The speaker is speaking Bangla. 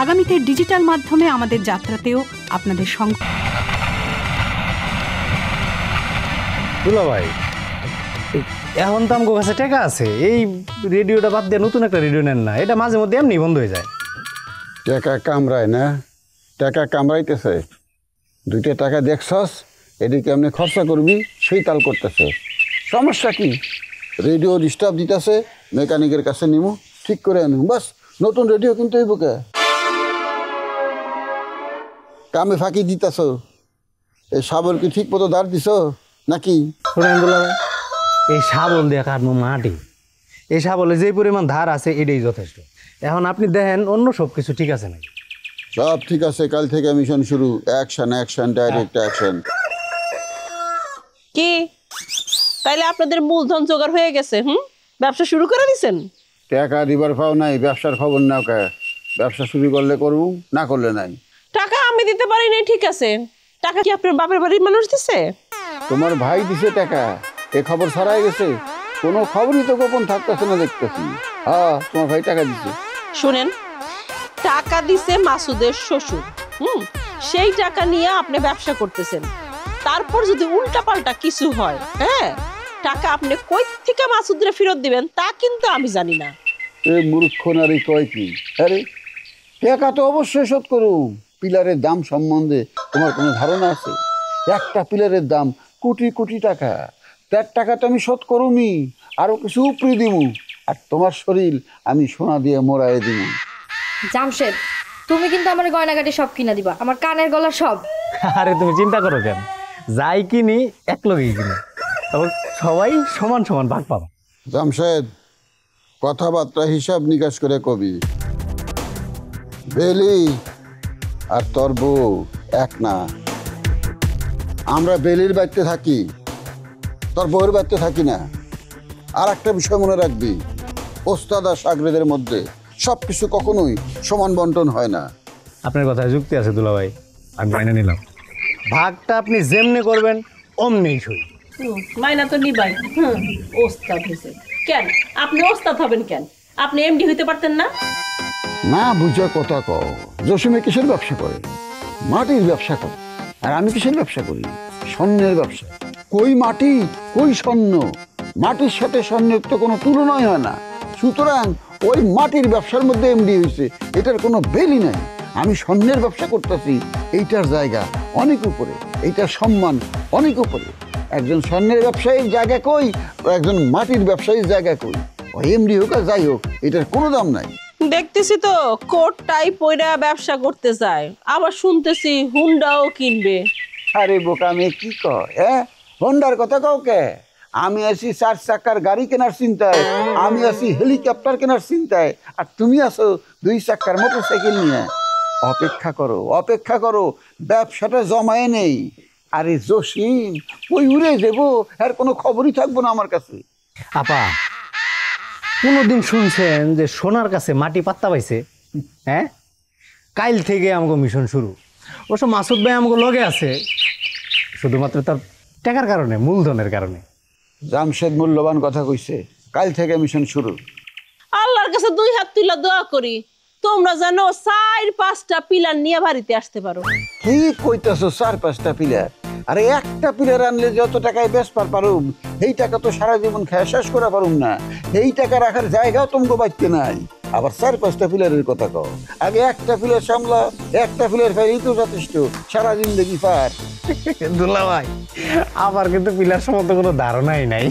আগামীতে ডিজিটাল মাধ্যমে আমাদের যাত্রাতেও আপনাদের সঙ্গে। দুলা ভাই, এখন তো আমার কাছে টাকা আছে, এই রেডিওটা বাদ দিয়ে নতুন একটা রেডিও নেন না, এটা মাঝে মধ্যে এমনি বন্ধ হয়ে যায়। টাকা কামড়ায় না, টাকা কামড়াইতেছে। 2টা টাকা দেখছস, এদিকে এমনি খরচা করবি, সেই তাল করতেছে। সমস্যা কি? রেডিও ডিস্টার্ব দিতেছে, মেকানিকের কাছে নিমু, ঠিক করে আনু, বাস। নতুন রেডিও কিন্তু এই বুকে কামে ফাঁকি দিতেছ। এই শাবল কি ঠিক মতো দাঁড় দিছ নাকি? শোনেন দুলা ভাই, এই শাবল দিয়ে কাটবো মাটি, এই শাবলে যে পরিমাণ ধার আছে এটাই যথেষ্ট। এখন আপনি দেখেন অন্য সব কিছু ঠিক আছে নাকি? সব ঠিক আছে। কাল থেকে মিশন শুরু। Action, action, direct action. কি তাইলে আপনাদের মূলধন জোগাড় হয়ে গেছে? ব্যবসা শুরু করে দিছেন? টাকা দিবার পাও নাই, ব্যবসার খবর নাও কে? ব্যবসা শুরু করলে করবো, না করলে নাই। টাকা আমি দিতে পারি নাই, ঠিক আছে। টাকা কি আপনার বাপের বাড়ির মানুষ দিছে? তোমার ভাই দিছে টাকা, এ খবর ছড়াই গেছে। কোনো খবরই তো গোপন থাকতেছে না দেখতেছি। হ্যাঁ, তোমার ভাই টাকা দিছে। শুনেন, টাকা দিছে মাসুদের শ্বশুর। সেই টাকা নিয়ে আপনি ব্যবসা করতেছেন। তারপর যদি উল্টাপাল্টা কিছু হয়, টাকা আপনি কই থেকে মাসুদরে ফেরত দিবেন তা কিন্তু আমি জানি না। এ মূর্খ নারী কয় কি? আরে টাকা তো অবশ্যই শোধ করুম। পিলারের দাম সম্বন্ধে তোমার কোনো ধারণা আছে? একটা পিলারের দাম কোটি কোটি টাকা। তার টাকা তো আমি শোধ করুমই, আরো কিছু উপরি দিমু। আর তোমার শরীর আমি সোনা দিয়ে মোড়াই দিমু। জামশেদ, তুমি কিন্তু আমার গয়নাগাটি সব কিনা দিবা, আমার কানের গলা সব। আরে তুমি চিন্তা করো কেন, যাই কিনি এক লগেই কিনি, তখন সবাই সমান সমান ভাগ পাবা। জামশেদ, কথাবার্তা হিসাব নিকাশ করে কবি। বেলি আর তোর বউ এক না। আমরা বেলির বাড়িতে থাকি, তোর বউয়ের বাড়িতে থাকি না। আর একটা বিষয় মনে রাখবি, ওস্তাদ আর শাগরেদের মধ্যে সব কিছু কখনোই সমান বন্টন হয় না। আপনার কথায় যুক্তি আছে দুলা ভাই, আমি মাইনে নিলাম। ভাগটা আপনি যেমনি করবেন অমনি সই। মাইনা তো নিবাই। ওস্তাদ হয়েছে কেন? আপনি ওস্তাদ হবেন কেন? আপনি এমডি হইতে পারতেন না? না বুঝা কথা কও। জসিমে কিসের ব্যবসা করে? মাটির ব্যবসা করে। আর আমি কিসের ব্যবসা করি? স্বর্ণের ব্যবসা। কই মাটি কই স্বর্ণ, মাটির সাথে স্বর্ণের তো কোনো তুলনাই হয় না। সুতরাং ওই মাটির ব্যবসার মধ্যে এমডি হয়েছে, এটার কোনো বেলি নাই। আমি স্বর্ণের ব্যবসা করতেছি, এইটার জায়গা অনেক উপরে, এইটার সম্মান অনেক উপরে। একজন স্বর্ণের ব্যবসায়ীর জায়গা কই, একজন মাটির ব্যবসায়ীর জায়গা কই। ওই এমডি হোক আর যাই হোক, এটার কোনো দাম নাই। দেখতেছি তো কোট টাই পয়রা ব্যবসা করতে চায়, আবার শুনতেছি হুন্ডাও কিনবে। আরে বোকা মেয়ে কি কয়? হোন্ডার কথা কও কে? আমি আছি 4 চাকার গাড়ি কেনার চিন্তায়, আমি আছি হেলিকপ্টার কেনার চিন্তায়, আর তুমি আছো 2 চাকার মোটরসাইকেল নিয়ে। অপেক্ষা করো, অপেক্ষা করো, ব্যবসাটা জমায়ে নেই। আরে জসিম ওই উড়ে যাবো, আর কোনো খবরই থাকবো না আমার কাছে। আপা, কোনোদিন শুনছেন যে সোনার কাছে মাটি পাত্তা পাইছে? কাইল থেকে আমাকে মিশন শুরু। অবশ্য মাসুদ ভাই আমাকে লগে আছে, শুধুমাত্র তার টাকার কারণে, মূলধনের কারণে। জামশেদ মূল্যবান কথা কইছে। কাল থেকে মিশন শুরু। আল্লাহর কাছে 2 হাত তুলে দোয়া করি তোমরা যেন 4-5টা পিলার নিয়ে বাড়িতে আসতে পারো। কি কইতাছো 4-5টা পিলার? আরে একটা পিলার আনলে যত টাকায় বেশ পারুম, এই টাকা তো সারা জীবন খেয়ে শেষ করে পারুম না। এই টাকা রাখার জায়গাও তোমাকে বাড়তে নাই, আবার 4-5টা পিলারের কথা কও। আগে একটা পিলার সামলা, একটা পিলার ফেলেই তো যথেষ্ট, সারা জিন্দগি পার। দুলা ভাই, আমার কিন্তু পিলার সম্বন্ধে কোনো ধারণাই নাই।